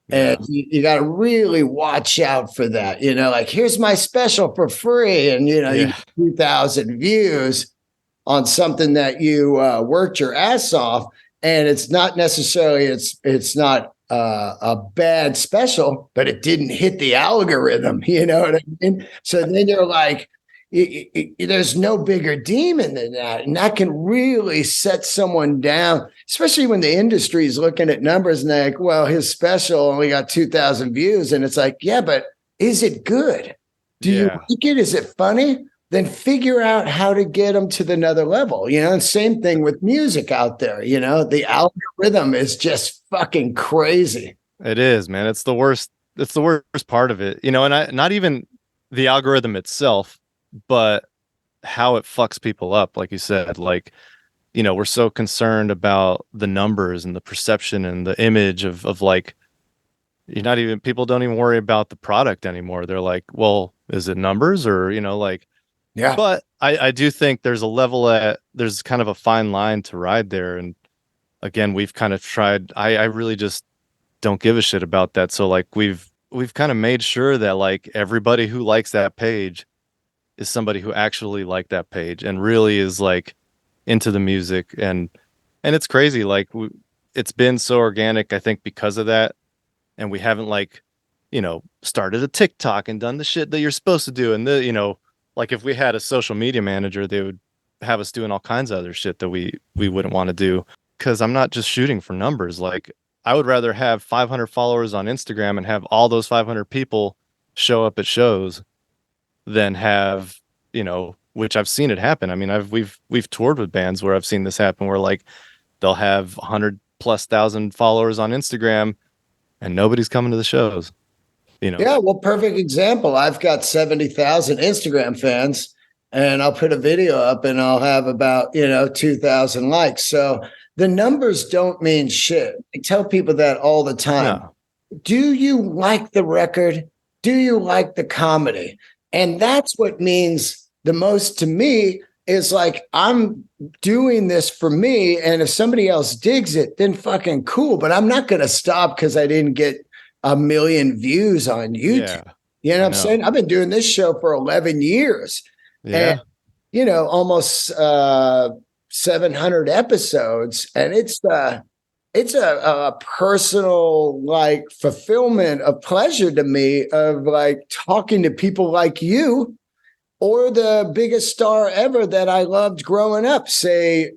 B: Yeah.
A: And you got to really watch out for that. Like, here's my special for free. And, you get 2,000 views on something that you worked your ass off. And it's not necessarily, it's not a bad special, but it didn't hit the algorithm. You know what I mean? So then you're like, there's no bigger demon than that. And that can really set someone down, especially when the industry is looking at numbers and they're like, well, his special only got 2,000 views. And it's like, yeah, but is it good? Do you like it? Is it funny? Then figure out how to get them to the another level, and same thing with music out there. The algorithm is just fucking crazy.
B: It is, man. It's the worst part of it, and not even the algorithm itself, but how it fucks people up. Like you said, like, we're so concerned about the numbers and the perception and the image of like, people don't even worry about the product anymore. They're like, well, is it numbers or, like,
A: Yeah.
B: But I do think there's kind of a fine line to ride there. And again, we've kind of tried, I really just don't give a shit about that. So like we've kind of made sure that like everybody who likes that page is somebody who actually liked that page and really is like into the music. And it's crazy. Like it's been so organic, I think, because of that. And we haven't like, started a TikTok and done the shit that you're supposed to do. And like if we had a social media manager, they would have us doing all kinds of other shit that we wouldn't want to do. Cause I'm not just shooting for numbers. Like I would rather have 500 followers on Instagram and have all those 500 people show up at shows than have, which I've seen it happen. I mean, we've toured with bands where I've seen this happen where like they'll have 100,000+ followers on Instagram and nobody's coming to the shows.
A: Yeah, well, perfect example. I've got 70,000 Instagram fans, and I'll put a video up and I'll have about, 2,000 likes. So the numbers don't mean shit. I tell people that all the time.
B: No.
A: Do you like the record? Do you like the comedy? And that's what means the most to me. is like, I'm doing this for me. And if somebody else digs it, then fucking cool. But I'm not going to stop because I didn't get a million views on YouTube.
B: Yeah.
A: You know what I'm saying? I've been doing this show for 11 years.
B: Yeah.
A: And, almost 700 episodes. And it's a personal like fulfillment of pleasure to me of like talking to people like you or the biggest star ever that I loved growing up, say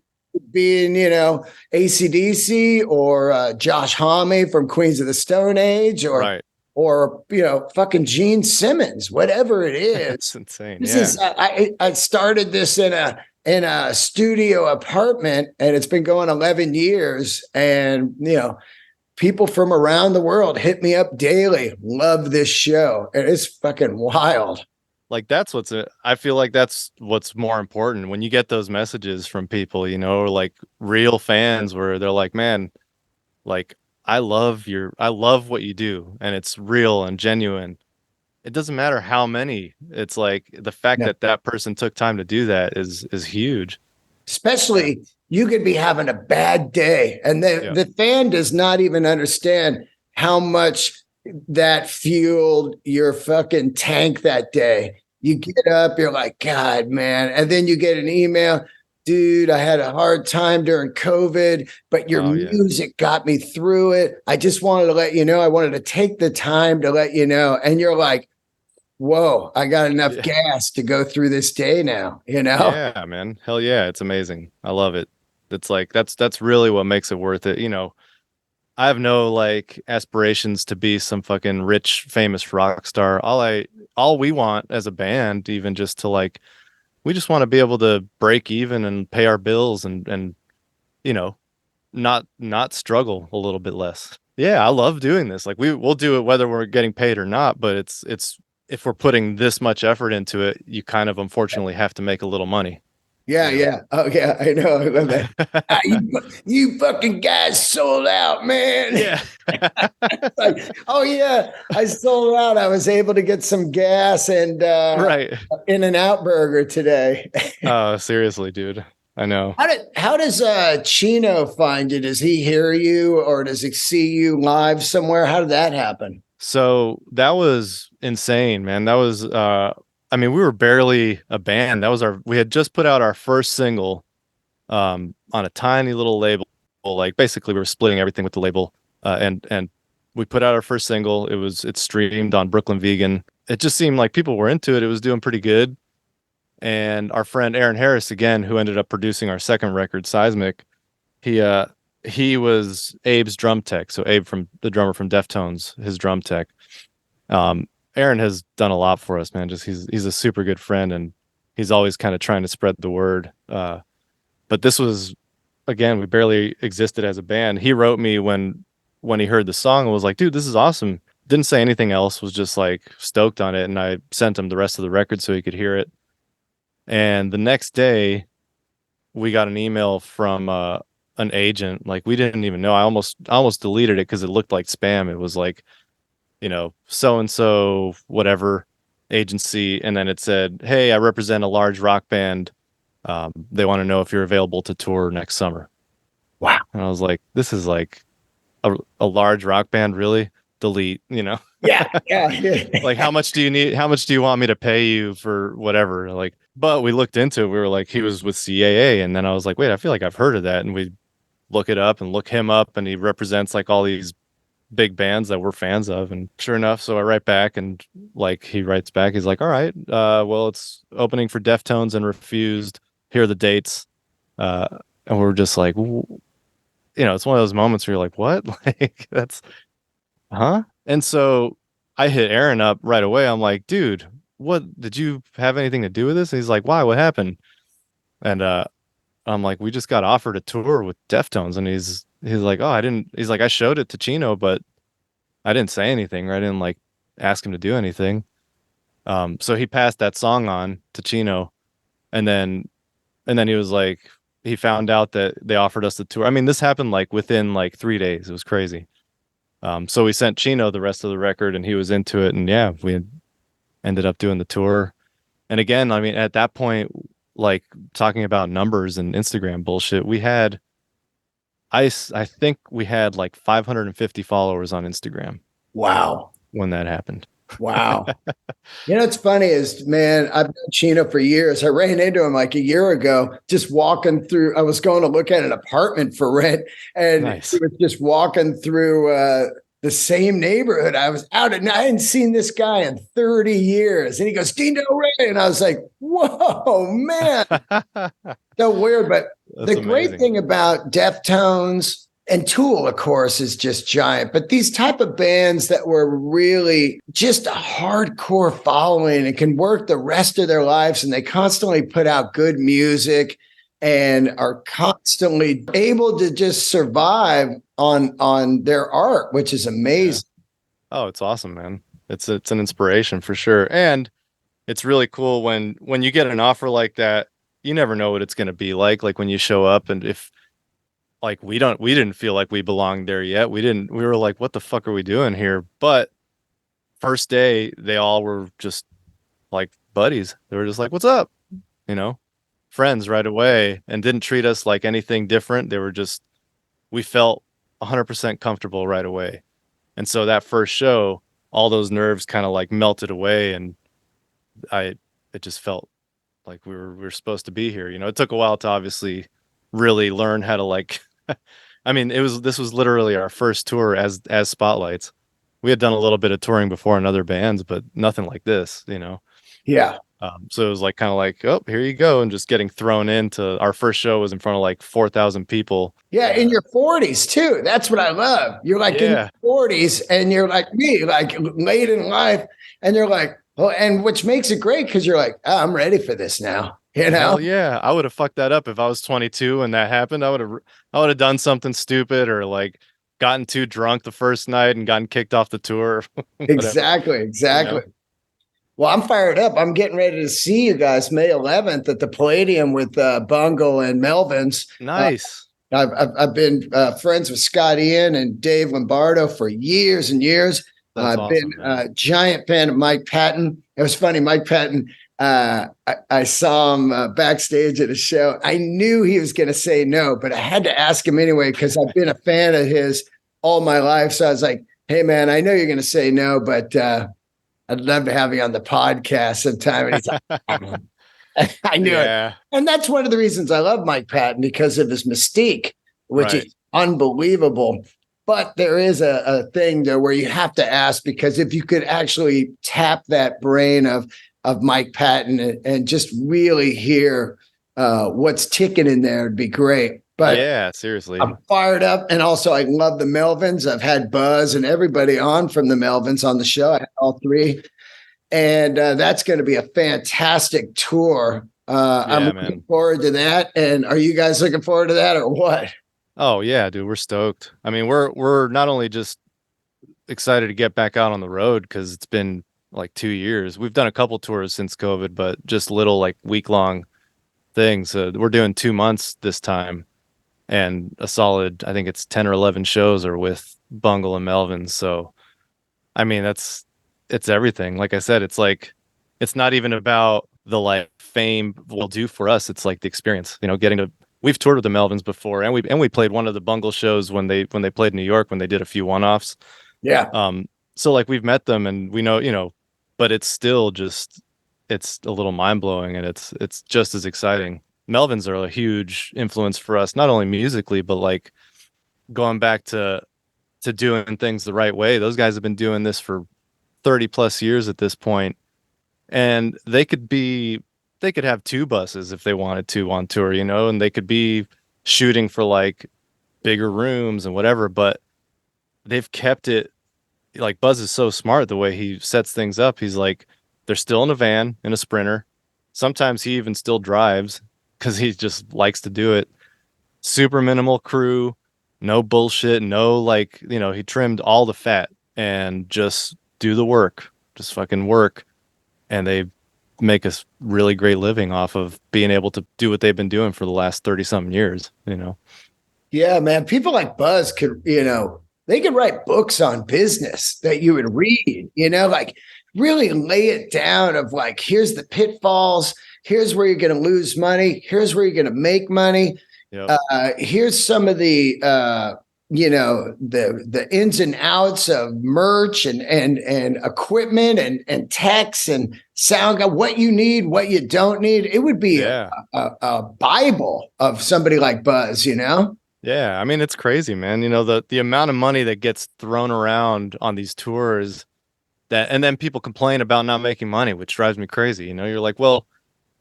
A: being, AC/DC or Josh Homme from Queens of the Stone Age or fucking Gene Simmons, whatever it is.
B: It's insane.
A: This is I started this in a studio apartment, and it's been going 11 years. And, people from around the world hit me up daily. Love this show. And it's fucking wild.
B: Like I feel like that's what's more important when you get those messages from people, like real fans where they're like, man, like I love what you do. And it's real and genuine. It doesn't matter how many. It's like the fact that person took time to do that is huge.
A: Especially you could be having a bad day and the fan does not even understand how much that fueled your fucking tank that day. You get up, you're like, God, man. And then you get an email, dude, I had a hard time during COVID, but your music got me through it. I just wanted to let you know. I wanted to take the time to let you know. And you're like, whoa, I got enough gas to go through this day now,
B: Yeah, man. Hell yeah. It's amazing. I love it. It's like, that's really what makes it worth it. I have no like aspirations to be some fucking rich, famous rock star. All we want as a band, even just to like, we just want to be able to break even and pay our bills and not struggle a little bit less. Yeah, I love doing this. Like we'll do it whether we're getting paid or not, but it's if we're putting this much effort into it, you kind of unfortunately have to make a little money.
A: Yeah, yeah. Oh, yeah, I know. I love that. You fucking guys sold out, man.
B: Yeah.
A: Like, oh, yeah, I sold out. I was able to get some gas and In-N-Out burger today.
B: Oh, seriously, dude. I know.
A: How does Chino find you? Does he hear you or does he see you live somewhere? How did that happen?
B: So that was insane, man. That was we were barely a band. We had just put out our first single on a tiny little label. Like basically we were splitting everything with the label. And we put out our first single. It streamed on Brooklyn Vegan. It just seemed like people were into it. It was doing pretty good. And our friend Aaron Harris, again, who ended up producing our second record, Seismic, he was Abe's drum tech. So Abe, the drummer from Deftones, his drum tech. Aaron has done a lot for us, man. Just he's a super good friend, and he's always kind of trying to spread the word. But this was, again, we barely existed as a band. He wrote me when he heard the song and was like, dude, this is awesome. Didn't say anything else, was just like stoked on it. And I sent him the rest of the record so he could hear it. And the next day we got an email from an agent. Like we didn't even know. I almost deleted it because it looked like spam. It was like, so-and-so whatever agency. And then it said, hey, I represent a large rock band. They want to know if you're available to tour next summer.
A: Wow.
B: And I was like, this is like a large rock band, really? Delete,
A: Yeah.
B: Like, how much do you need? How much do you want me to pay you for whatever? Like, but we looked into it. We were like, he was with CAA. And then I was like, wait, I feel like I've heard of that. And we look it up and look him up, and he represents like all these big bands that we're fans of. And sure enough, so I write back, and like he writes back, he's like, all right, well, it's opening for Deftones and Refused. Here are the dates. And we're just like, it's one of those moments where you're like, what? Like, that's, huh? And so I hit Aaron up right away. I'm like, dude, what, did you have anything to do with this? And he's like, why? What happened? And I'm like, we just got offered a tour with Deftones. And he's like, oh, I didn't. He's like, I showed it to Chino, but I didn't say anything, right? I didn't like ask him to do anything. So he passed that song on to Chino, and then he was like, he found out that they offered us the tour. I mean, this happened like within like 3 days. It was crazy. So we sent Chino the rest of the record, and he was into it. And yeah, we ended up doing the tour. And again, I mean, at that point, like talking about numbers and Instagram bullshit, I think we had like 550 followers on Instagram
A: Wow.
B: when that happened.
A: Wow. You know, what's funny is, man, I've known Chino for years. I ran into him like a year ago, just walking through. I was going to look at an apartment for rent, and
B: Nice.
A: he was just walking through the same neighborhood. I was out, and I hadn't seen this guy in 30 years. And he goes, Dino Ray. And I was like, whoa, man. So weird. But
B: That's
A: the great
B: amazing.
A: thing about Deftones and Tool, of course, is just giant. But these type of bands that were really just a hardcore following and can work the rest of their lives, and they constantly put out good music and are constantly able to just survive on their art, which is amazing.
B: Yeah. Oh, it's awesome, man. It's an inspiration for sure. And it's really cool when you get an offer like that, you never know what it's going to be like when you show up, and if like we didn't feel like we belonged there yet. We were like, what the fuck are we doing here? But first day, they all were just like buddies. They were just like, what's up? You know, friends right away, and didn't treat us like anything different. They were just, we felt 100% comfortable right away. And so that first show, all those nerves kind of like melted away, and it just felt like we were supposed to be here. You know, it took a while to obviously really learn how to like I mean, this was literally our first tour as Spotlights. We had done a little bit of touring before in other bands, but nothing like this, you know.
A: Yeah.
B: So it was like kind of like, oh, here you go, and just getting thrown into our first show was in front of like 4,000 people.
A: Yeah, in your 40s too. That's what I love. You're like in your 40s, and you're like me, like late in life, and you're like, oh, and which makes it great because you're like, oh, I'm ready for this now. You know?
B: Hell yeah, I would have fucked that up if I was 22 and that happened. I would have done something stupid, or like gotten too drunk the first night and gotten kicked off the tour.
A: Exactly. You know? Well, I'm fired up. I'm getting ready to see you guys May 11th at the Palladium with Bungle and Melvins.
B: Nice.
A: I've been friends with Scott Ian and Dave Lombardo for years and years.
B: That's
A: I've
B: awesome,
A: been a giant fan of Mike Patton. It was funny, Mike Patton. I saw him backstage at a show. I knew he was going to say no, but I had to ask him anyway because I've been a fan of his all my life. So I was like, "Hey, man, I know you're going to say no, but I'd love to have you on the podcast sometime." And he's like, "I knew it." And that's one of the reasons I love Mike Patton, because of his mystique, which is unbelievable. But there is a thing there where you have to ask, because if you could actually tap that brain of Mike Patton and just really hear what's ticking in there, it'd be great. But
B: yeah, seriously,
A: I'm fired up. And also, I love the Melvins. I've had Buzz and everybody on from the Melvins on the show. I had all three. And that's going to be a fantastic tour. I'm looking forward to that. And are you guys looking forward to that, or what?
B: Oh yeah, dude, we're stoked. I mean, we're not only just excited to get back out on the road because it's been like 2 years. We've done a couple tours since COVID, but just little like week-long things. We're doing 2 months this time, and a solid, I think it's 10 or 11 shows are with Bungle and Melvins. So, I mean, it's everything. Like I said, it's like, it's not even about the like fame will do for us. It's like the experience, you know, we've toured with the Melvins before, and we played one of the Bungle shows when they played in New York, when they did a few one-offs.
A: Yeah.
B: So like we've met them, and we know, you know, but it's still just, it's a little mind-blowing, and it's just as exciting. Melvins are a huge influence for us, not only musically, but like going back to doing things the right way. Those guys have been doing this for 30 plus years at this point, and they could have 2 buses if they wanted to on tour, you know, and they could be shooting for like bigger rooms and whatever, but they've kept it. Like Buzz is so smart the way he sets things up. He's like, they're still in a van, in a Sprinter. Sometimes he even still drives because he just likes to do it. Super minimal crew, no bullshit, no like, you know, he trimmed all the fat and just do the work, just fucking work. And they make a really great living off of being able to do what they've been doing for the last 30 something years, you know?
A: Yeah, man. People like Buzz could, you know, they could write books on business that you would read, you know, like really lay it down of like, here's the pitfalls, Here's where you're going to lose money. Here's where you're going to make money.
B: Yep.
A: Here's some of the the ins and outs of merch and equipment and techs and sound, what you need, what you don't need. It would be a Bible of somebody like Buzz,
B: Yeah, I mean, it's crazy, man. The amount of money that gets thrown around on these tours, and then people complain about not making money, which drives me crazy. You're like, well,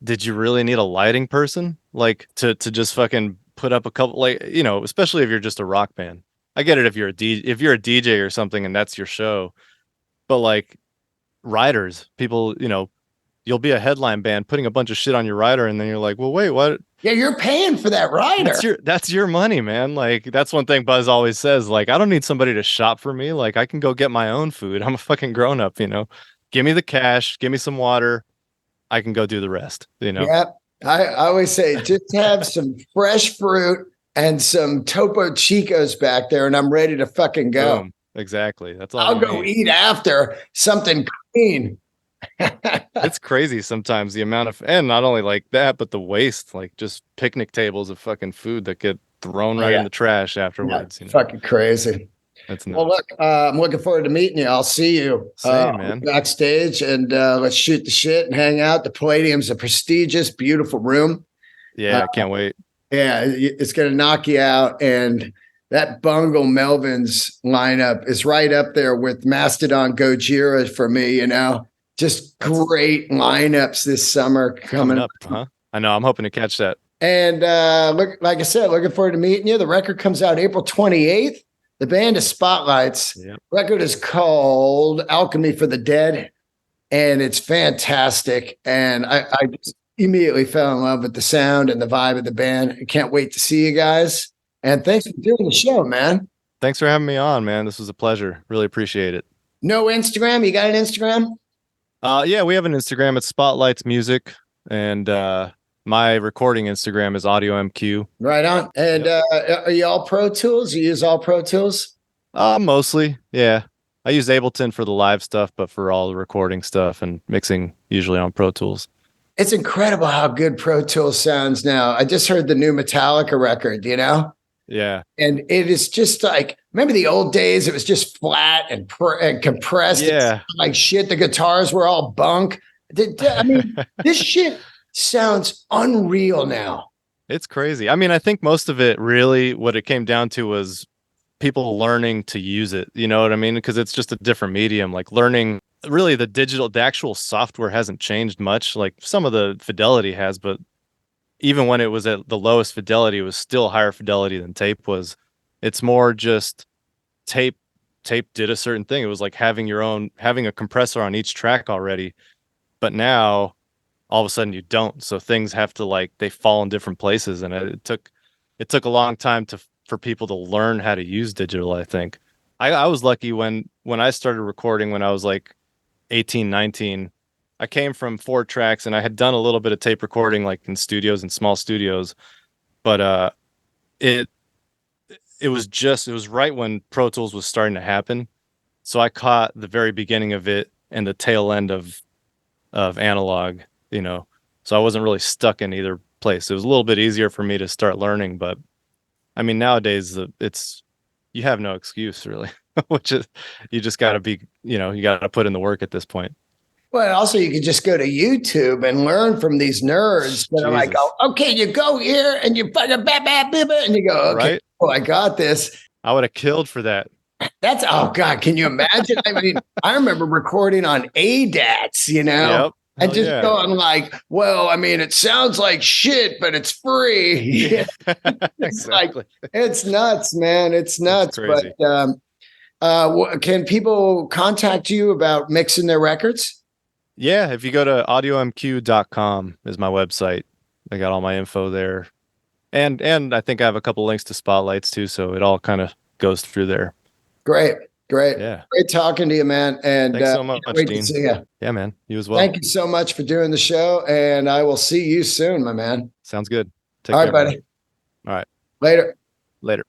B: did you really need a lighting person like to just fucking put up a couple, like, especially if you're just a rock band. I get it if you're a DJ or something and that's your show, but like riders, people, you'll be a headline band putting a bunch of shit on your rider, and then you're like, well, wait, what?
A: Yeah, you're paying for that rider.
B: That's your money, man. Like, that's one thing Buzz always says. Like, I don't need somebody to shop for me. Like, I can go get my own food. I'm a fucking grown up, Give me the cash, give me some water. I can go do the rest,
A: Yep. I always say just have some fresh fruit and some Topo Chicos back there, and I'm ready to fucking go.
B: Boom. Exactly. That's all.
A: I'll go eat after something clean.
B: It's crazy sometimes the amount of, and not only like that, but the waste, like just picnic tables of fucking food that get thrown right in the trash afterwards.
A: Fucking crazy.
B: That's nuts.
A: Well, look, I'm looking forward to meeting you. I'll see you
B: man.
A: Backstage, and let's shoot the shit and hang out. The Palladium's a prestigious, beautiful room.
B: Yeah, I can't wait.
A: Yeah, it's going to knock you out. And that Bungle Melvins lineup is right up there with Mastodon Gojira for me, Just great lineups this summer coming
B: up. Huh? I know. I'm hoping to catch that.
A: And look, like I said, looking forward to meeting you. The record comes out April 28th. The band is Spotlights.
B: Yep.
A: Record is called Alchemy for the Dead, and it's fantastic. And I just immediately fell in love with the sound and the vibe of the band. I can't wait to see you guys. And thanks for doing the show, man.
B: Thanks for having me on, man. This was a pleasure. Really appreciate it.
A: No Instagram? You got an Instagram?
B: Yeah, we have an Instagram. It's Spotlights Music, and my recording Instagram is Audio MQ.
A: Right on. And are you all Pro Tools? You use all Pro Tools?
B: Mostly, yeah. I use Ableton for the live stuff, but for all the recording stuff and mixing, usually on Pro Tools.
A: It's incredible how good Pro Tools sounds now. I just heard the new Metallica record,
B: Yeah.
A: And it is just like, remember the old days? It was just flat and compressed.
B: Yeah.
A: Like shit. The guitars were all bunk. I mean, this shit sounds unreal now.
B: It's crazy. I mean, I think most of it really, what it came down to was people learning to use it. You know what I mean? Because it's just a different medium. Like learning, really the actual software hasn't changed much. Like some of the fidelity has, but even when it was at the lowest fidelity, it was still higher fidelity than tape was. It's more just tape did a certain thing. It was like having a compressor on each track already. But now all of a sudden you don't. So things have to they fall in different places. And it took a long time for people to learn how to use digital, I think. I was lucky when I started recording when I was like 18, 19. I came from 4 tracks and I had done a little bit of tape recording like in studios and small studios, but it was right when Pro Tools was starting to happen. So I caught the very beginning of it and the tail end of analog, so I wasn't really stuck in either place. It was a little bit easier for me to start learning, but I mean, nowadays you have no excuse really, which is, you just gotta be, you gotta put in the work at this point.
A: Well, also you can just go to YouTube and learn from these nerds that are like, oh, okay, you go here and you fucking and you go, okay,
B: right?
A: Oh, I got this.
B: I would have killed for that.
A: Oh God, can you imagine? I mean, I remember recording on ADATs,
B: Yep.
A: and just going like, well, I mean, it sounds like shit, but it's free.
B: Yeah.
A: It's
B: exactly.
A: It's nuts, man. It's nuts.
B: Crazy.
A: But can people contact you about mixing their records?
B: Yeah, if you go to audiomq.com is my website. I got all my info there. And I think I have a couple links to Spotlights too, so it all kind of goes through there.
A: Great.
B: Yeah.
A: Great talking to you, man. And
B: thanks so much,
A: great
B: Dean.
A: to see you.
B: Yeah, man. You as well.
A: Thank you so much for doing the show, and I will see you soon, my man.
B: Sounds good. Take
A: All
B: care,
A: right, buddy.
B: All right.
A: Later.
B: Later.